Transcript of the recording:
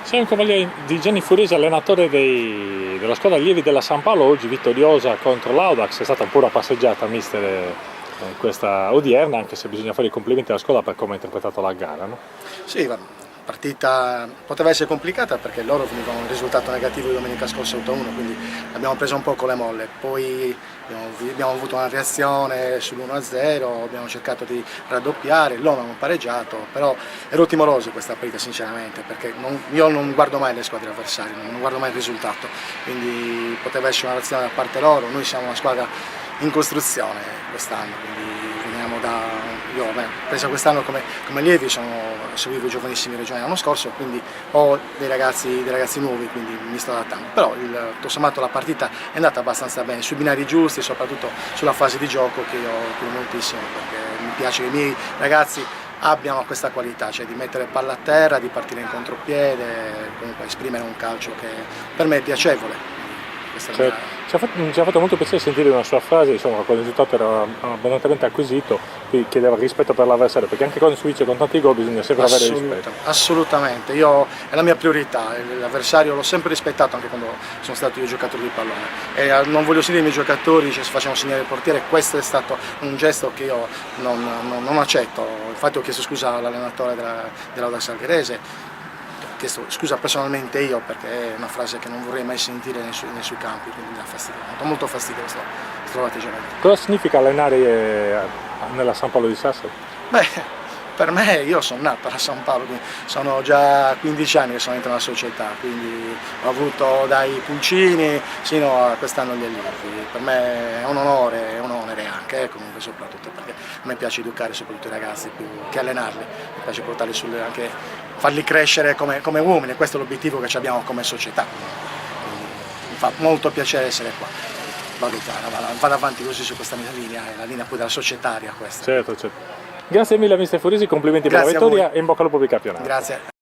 Siamo in compagnia di Gianni Furesi, allenatore della squadra allievi della San Paolo, oggi vittoriosa contro l'Audax. È stata un po' una passeggiata mister questa odierna, anche se bisogna fare i complimenti alla squadra per come ha interpretato la gara, no? Sì, la partita poteva essere complicata perché loro venivano un risultato negativo di domenica scorsa 8-1, quindi l'abbiamo presa un po' con le molle. Poi abbiamo avuto una reazione sull'1-0, abbiamo cercato di raddoppiare, loro hanno pareggiato, però ero timoroso questa partita sinceramente, perché io non guardo mai le squadre avversarie, non guardo mai il risultato, quindi poteva essere una reazione da parte loro. Noi siamo una squadra in costruzione quest'anno, quindi veniamo io ho preso quest'anno come allievi, seguivo i giovanissimi regionali l'anno scorso, quindi ho dei ragazzi nuovi, quindi mi sto adattando. Però tutto sommato la partita è andata abbastanza bene, sui binari giusti, soprattutto sulla fase di gioco che io credo moltissimo, perché mi piace che i miei ragazzi abbiano questa qualità, cioè di mettere palla a terra, di partire in contropiede, comunque esprimere un calcio che per me è piacevole. Ci ha fatto molto piacere sentire una sua frase, insomma, quando il risultato era abbondantemente acquisito, qui chiedeva rispetto per l'avversario, perché anche quando si vince con tanti gol bisogna sempre avere rispetto. Assolutamente, è la mia priorità, l'avversario l'ho sempre rispettato anche quando sono stato io giocatore di pallone, e non voglio sentire i miei giocatori se facciamo segnare il portiere. Questo è stato un gesto che io non accetto. Infatti ho chiesto scusa all'allenatore dell'Audax Algherese, ho chiesto scusa personalmente io, perché è una frase che non vorrei mai sentire nei suoi campi, quindi mi dà fastidio, molto fastidio questo atteggiamento. Cosa significa allenare nella San Paolo di Sassari? Beh, per me, io sono nato a San Paolo, sono già 15 anni che sono dentro la società, quindi ho avuto dai pulcini sino a quest'anno gli allievi. Per me è un onore anche, comunque soprattutto perché a me piace educare soprattutto i ragazzi più che allenarli, mi piace portarli anche farli crescere come uomini, questo è l'obiettivo che abbiamo come società. Quindi mi fa molto piacere essere qua. Vado avanti così su questa mia linea, è la linea poi della societaria questa. Certo. Grazie mille a mister Furesi, complimenti per la vittoria e in bocca al lupo per il campionato. Grazie.